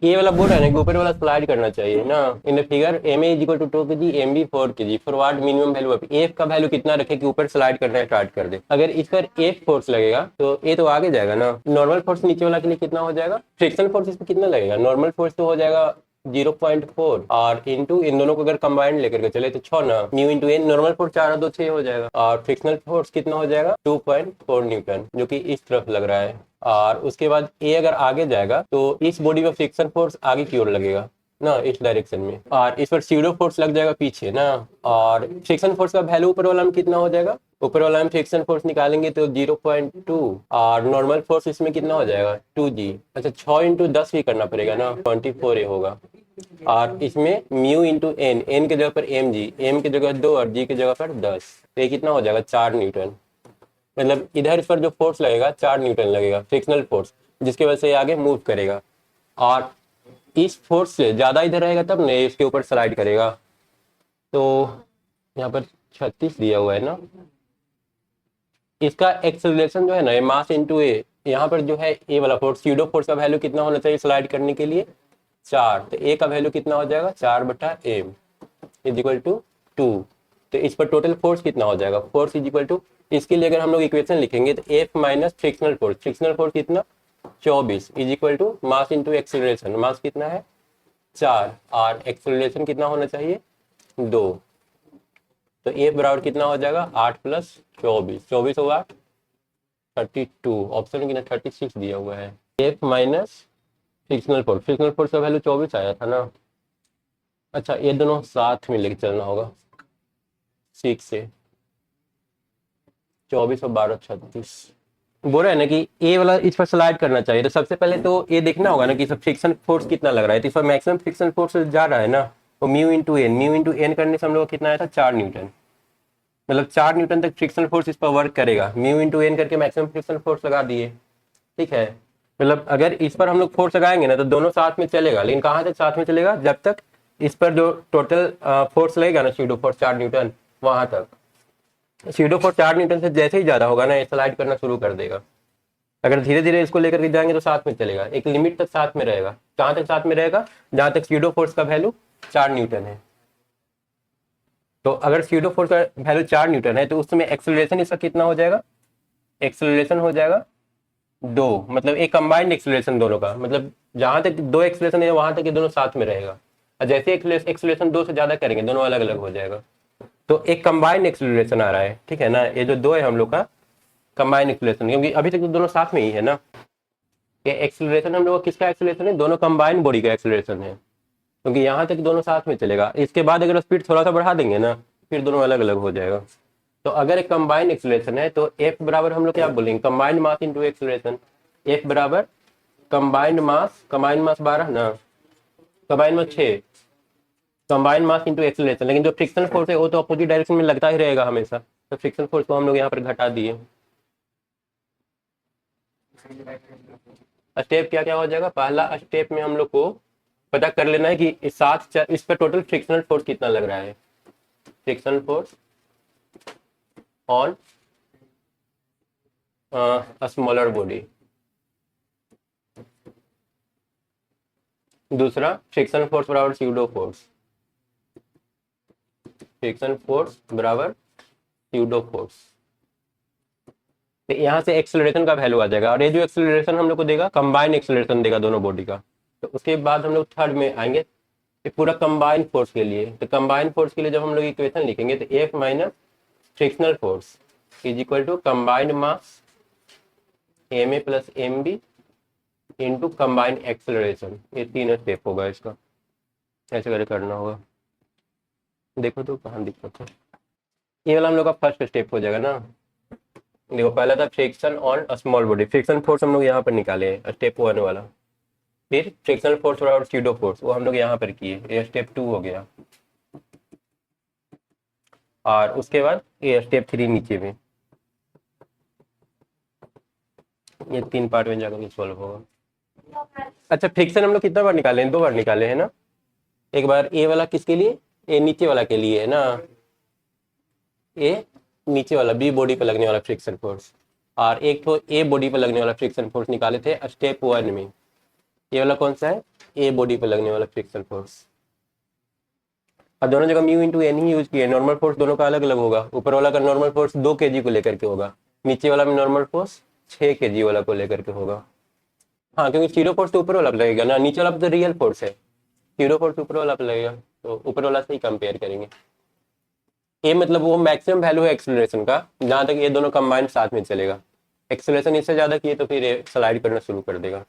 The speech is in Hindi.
ये वाला बोल रहा है ना कि ऊपर वाला स्लाइड करना चाहिए ना। In the figure M A equal to 2 kg, M B 4 kg, for what minimum value of F का वैल्यू कितना रखे कि ऊपर स्लाइड करना स्टार्ट कर दे। अगर इस पर एफ फोर्स लगेगा तो ये तो आगे जाएगा ना। नॉर्मल फोर्स नीचे वाला के लिए कितना हो जाएगा, फ्रिक्शन फोर्स इस पर कितना लगेगा, नॉर्मल फोर्स तो हो जाएगा 0.4 और इंटू इन दोनों को अगर कंबाइंड लेकर के चले तो 6 ना, mu into N, normal force 4 और 2 6 हो जाएगा और फ्रिक्शनल फोर्स कितना हो जाएगा 2.4 न्यूटन, जो कि इस तरफ लग रहा है। और उसके बाद ए अगर आगे जाएगा तो इस बॉडी में फ्रिक्शन फोर्स आगे की ओर लगेगा ना, इस डायरेक्शन में, और इस पर सीडो फोर्स लग जाएगा पीछे ना। और फ्रिक्शन फोर्स का वैल्यू ऊपर वाला में कितना हो जाएगा, ऊपर वाला में फ्रिक्शन फोर्स निकालेंगे तो 0.2 और नॉर्मल फोर्स इसमें कितना हो जाएगा 2g। अच्छा 6 इंटू 10 भी करना पड़ेगा ना, 24 ए होगा। और इसमें म्यू इंटू एन, एन के जगह पर एम जी, एम की जगह 2 और जी की जगह पर 10, तो ये कितना हो जाएगा 4 न्यूटन। मतलब इधर इस पर जो फोर्स लगेगा 4 न्यूटन लगेगा, फ्रिक्शनल फोर्स, जिसकी वजह से ये आगे मूव करेगा। और इस फोर्स से ज्यादा इधर रहेगा तब ना इसके ऊपर स्लाइड करेगा। तो यहाँ पर 36 दिया हुआ है ना। इसका एक्सेलरेशन जो है ना, मास इंटू ए, यहाँ पर जो है ए वाला फोर्स, स्यूडो फोर्स का वैल्यू कितना होना चाहिए स्लाइड करने के लिए 4, तो ए का वैल्यू कितना हो जाएगा 4/m इज इक्वल टू 2। तो इस पर टोटल फोर्स कितना हो जाएगा, फोर्स इज इक्वल टू, इसके लिए अगर हम लोग इक्वेशन लिखेंगे तो F minus frictional force, frictional force कितना 24 is equal to mass into acceleration, mass कितना है 4 और एक्सेलरेशन कितना होना चाहिए 2। तो एफ बराबर कितना हो जाएगा 8 + 24, 24 होगा 32, ऑप्शन कितना 36 दिया हुआ है। F minus frictional force, frictional force का वैल्यू 24 आया था ना। अच्छा ये दोनों साथ में लेके चलना होगा 6 से, 24 और 12 36। बोल रहे हैं ना कि ए वाला इस पर स्लाइड करना चाहिए, तो सबसे पहले तो ये देखना होगा ना कि सब फ्रिक्शन फोर्स कितना लग रहा है। तो इस पर मैक्सिमम फ्रिक्शन फोर्स जा रहा है ना, तो mu into N, mu into N करने से हम लोग कितना आया था 4 न्यूटन, मतलब 4 न्यूटन तक फ्रिक्शन फोर्स इस पर वर्क करेगा। म्यू इंटू एन करके मैक्सिमम फ्रिक्शन फोर्स लगा दिए, ठीक है। मतलब अगर इस पर हम लोग फोर्स लगाएंगे ना तो दोनों साथ में चलेगा, लेकिन कहाँ तक साथ में चलेगा, जब तक इस पर जो टोटल फोर्स लगेगा ना स्यूडो फोर्स 4 न्यूटन, वहां तक। स्यूडो फोर्स 4 न्यूटन से जैसे ही ज्यादा होगा ना, स्लाइड करना शुरू कर देगा। अगर धीरे धीरे इसको लेकर के जाएंगे तो साथ में चलेगा, एक लिमिट तक साथ में रहेगा। कहाँ तक साथ में रहेगा, जहां तक स्यूडो फोर्स का वैल्यू 4 न्यूटन है। तो अगर स्यूडो फोर्स का वैल्यू 4 न्यूटन है तो उस समय एक्सेलरेशन इसका कितना हो जाएगा, एक्सेलरेशन हो जाएगा 2, मतलब एक कंबाइंड एक्सेलरेशन दोनों का, मतलब जहां तक 2 एक्सेलरेशन है वहां तक ये दोनों साथ में रहेगा। और जैसे एक्सेलरेशन 2 से ज्यादा करेंगे दोनों अलग अलग हो जाएगा। तो एक कंबाइंड एक्सेलरेशन आ रहा है, ठीक है ना। ये जो 2 है हम लोग का कंबाइंड एक्सेलरेशन, क्योंकि अभी तक तो दोनों साथ में ही है ना। ये एक्सेलरेशन हम लोग का किसका एक्सेलरेशन है, दोनों कंबाइंड बॉडी का एक्सेलरेशन है, क्योंकि यहाँ तक दोनों साथ में चलेगा। इसके बाद अगर स्पीड थोड़ा सा बढ़ा देंगे ना, फिर दोनों अलग अलग हो जाएगा। तो अगर एक कंबाइंड एक्सेलरेशन है तो एफ बराबर हम लोग क्या बोलेंगे, कंबाइंड मास इंटू एक्सेलरेशन। एफ बराबर कंबाइंड मास, कंबाइंड मास 12 ना, कंबाइंड मास 6, कंबाइंड मास इंटू एक्सेलरेशन। लेकिन जो फ्रिक्शन फोर्स है वो तो अपोजिट डायरेक्शन में लगता ही रहेगा हमेशा, तो फ्रिक्शन फोर्स को हम लोग यहाँ पर घटा दिए। स्टेप क्या क्या हो जाएगा, पहला स्टेप में हम लोग को पता कर लेना है कि इस पर टोटल फ्रिक्शनल फोर्स कितना लग रहा है, frictional force on smaller body. दूसरा फ्रिक्शन फोर्स बराबर स्यूडो फोर्स, फ्रिक्शन फोर्स बराबर स्यूडो फोर्स। तो यहाँ से एक्सेलरेशन का वैल्यू आ जाएगा, और ये जो एक्सेलरेशन हम लोग को देगा कंबाइंड एक्सेलरेशन देगा दोनों बॉडी का। तो उसके बाद हम लोग थर्ड में आएंगे, ये पूरा कंबाइंड फोर्स के लिए। तो कंबाइंड फोर्स के लिए जब हम लोग इक्वेशन लिखेंगे तो F minus frictional force is equal to combined mass M A plus M B into combined acceleration. ये 3 स्टेप होगा इसका, ऐसे करके करना होगा। देखो तो कहाँ दिक्कत है, ये वाला हम लोग का फर्स्ट स्टेप हो जाएगा ना। देखो पहला था friction on small body, friction force हम लोग यहाँ पर निकाले स्टेप 1 वाला। फिर फ्रिक्शनल फोर्स और स्यूडो फोर्स वो हम लोग यहाँ पर किए, ये स्टेप 2 हो गया। और उसके बाद ये स्टेप 3 नीचे में, ये 3 पार्ट में जाकर सॉल्व होगा। अच्छा फ्रिक्शन हम लोग कितना बार निकाले हैं, 2 बार निकाले हैं ना। एक बार ए वाला किसके लिए, ए नीचे वाला के लिए है ना, ए नीचे वाला बी बॉडी पर लगने वाला फ्रिक्शन फोर्स, और एक तो ए बॉडी पर लगने वाला फ्रिक्शन फोर्स निकाले थे स्टेप 1 में। ये वाला कौन सा है, ए बॉडी पे लगने वाला फ्रिक्शन फोर्स। और दोनों जगह म्यू इंटू एन ही यूज किया। नॉर्मल फोर्स दोनों का अलग अलग होगा। ऊपर वाला का नॉर्मल फोर्स 2 kg को लेकर के होगा, नीचे वाला में नॉर्मल फोर्स 6 kg वाला को लेकर के होगा। हाँ, क्योंकि जीरो फोर्स तो ऊपर वाला पे लगेगा ना, नीचे वाला पे तो रियल फोर्स है। जीरो फोर्स ऊपर वाला पे लगेगा, तो ऊपर वाला से ही कंपेयर करेंगे। ये मतलब वो मैक्सिमम वैल्यू है एक्सेलरेशन का, जहाँ तक ये दोनों कंबाइंड साथ में चलेगा। एक्सेलरेशन इससे ज्यादा किए तो फिर स्लाइड करना शुरू कर देगा।